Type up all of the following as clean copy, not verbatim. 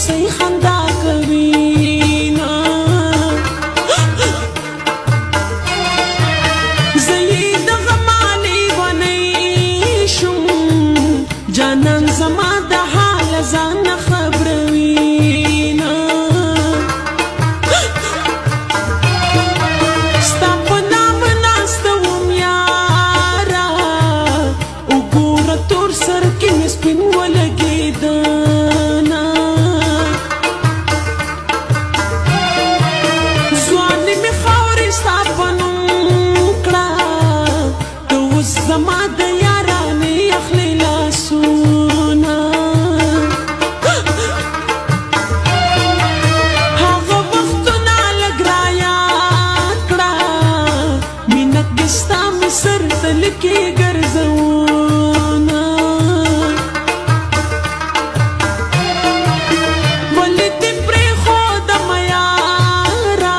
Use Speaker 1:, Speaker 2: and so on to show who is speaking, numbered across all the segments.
Speaker 1: هوسۍ خندا کوي زه یې د غمالې ونی شوم جانان زما د حال ځان نه خبروي ستا په نام ناسته وم یاره وګوره تور سر کې مې سپین ولګېده ځواني مې خاورې ستا په نوم کړه ته اوس زما د یارانې اخلې لاسونه هغه وختونه لږ رایاد کړه مینه کې ستا مې سر ته لیکې ګرځونه ولې دې پرېښودمه یاره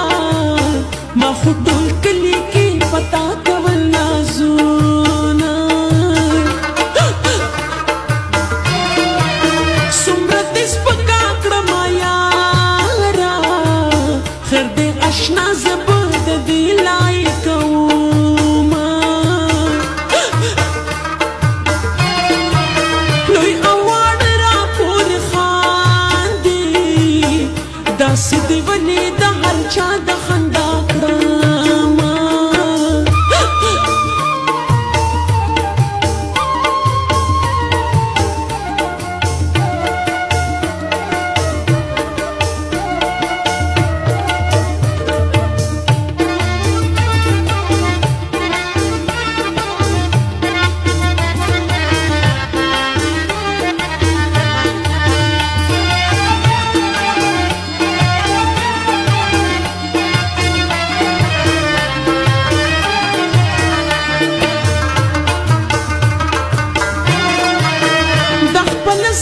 Speaker 1: ما خو ټول کلي کې پتا کول نازونه څومره دې سپکا کړمه یاره خیر دې اشنا زه به د دې لایق ومه لوی اواړ راپورې خاندي داسې دې ولې د هر چا د خندا کړمه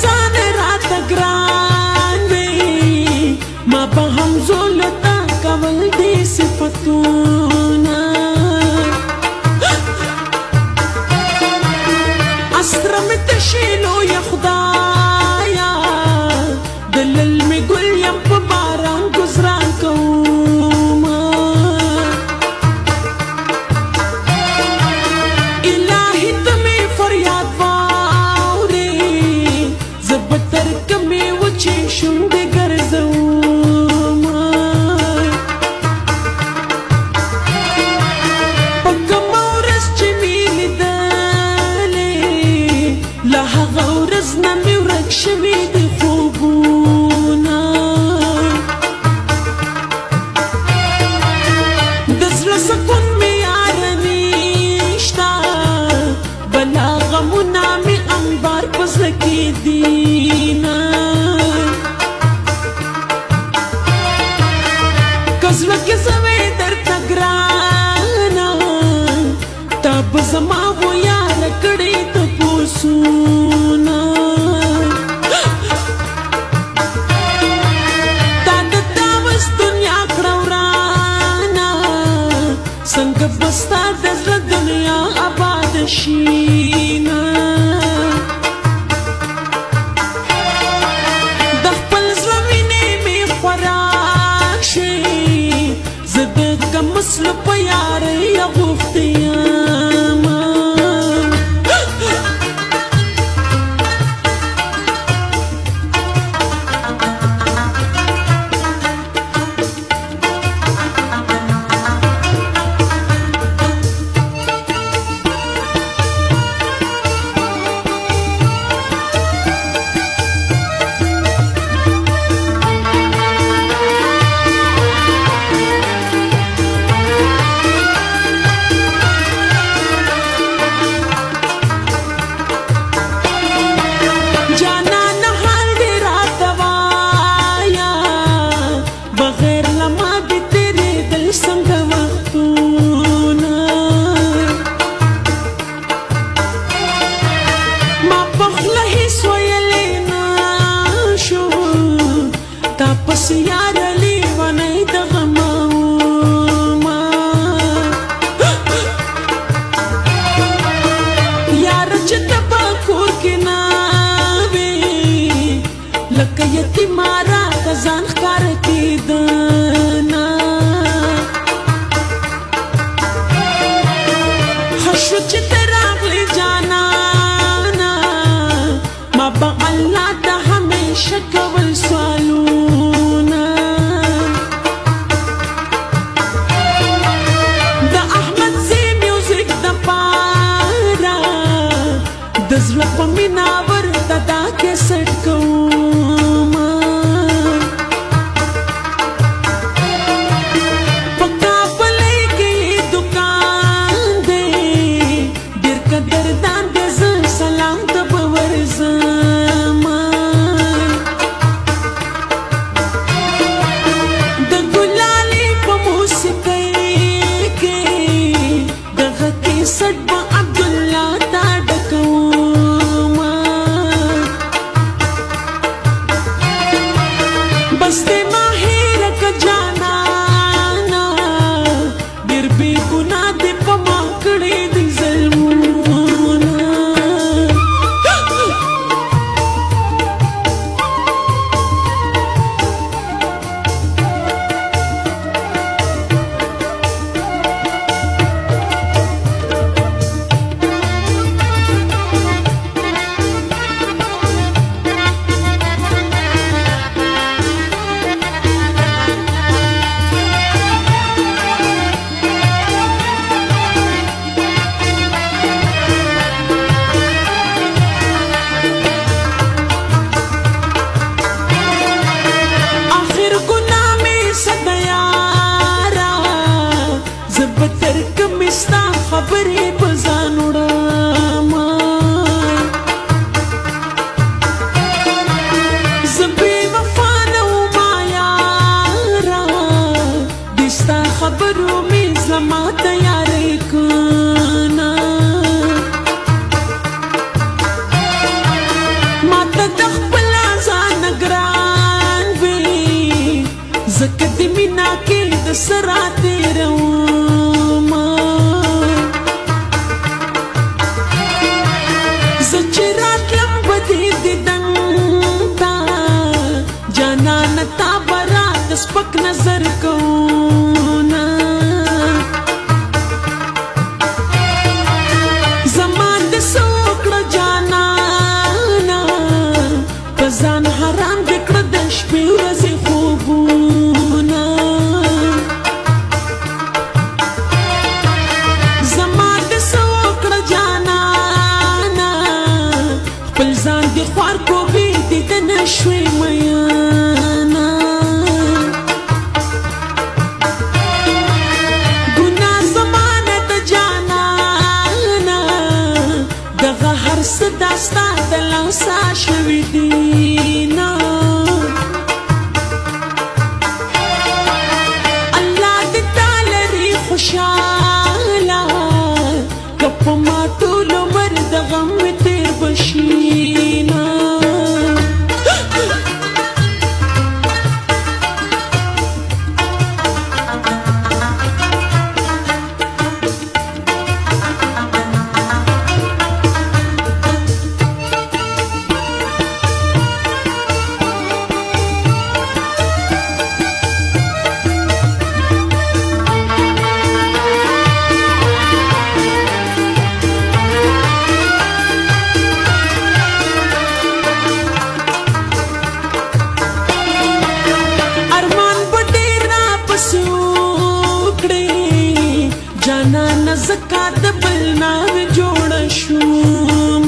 Speaker 1: ځان راته ګران وي ما به هم زولو ته کول دې صفتونه اسره مې تشې لویه خدایه د للمې ګل یم په باران ګزران کومه الهي ته مې فریاد تر کمې وچې شونډې ګرځومه په کومه ورځ چې مې لیدلې له هغه ورځ نه مې ورک شوي دي خوبونه د زړه سکون مې یاره نشته بلا غمونه مې انبار په زړه کې دي زړه کې زوی درته ګرانه تا به زما و یاره کړې تپوسونه تا د داوس دنیا کړه ورانه څنګه به ستا د زړه دنیا آباد شي نه د خپل زړه مینې مې خوراک شي زه د کم مسلو په یارۍ غوښتې یمه ځان ښکاره کېدنه ښه شو چې ته راغلې جانانه ما به الله ته همیشه کول سوالونه د احمد زی میوزیک دپاره د زړه په مینه ورته دا کیسټ کومه په کابلۍ کې دکان دی ډېر قدردان دی زه سلام ته به ورځمه د ګلالۍ په موسیقۍ کې دغه کیسټ به عبدالله ته ډکومه بس دې ما هېره که جانانه ډېر بې ګناه دې په ما کړي دي ظلمونه خبرې په ځان وړمه زه بې وفا نه وما یاره دې ستا خبرو مې زما تیارې کنه ماته د خپل ځان ګران وي ځکه د مینا کې د سره تېرومه چې راتلم به دې دیدن ته جانانه تا به راته سپک نظر کوونه زما د څه وکړه جانانه په ځان حرام دې کړه د شپې ورځې خوبونه زما د څه وکړه جانانه خپل ځان دې خوار کو بې دیده نه شوې میانه ګناه زما نه ده جانانه دغه هر څه دا ستا د لاسه شوي دي نه الله دې تا لري خوشحاله که په ما ټول عمر د غم مې تېر به شي نه جانانه زکا د بل نام جوړ شوم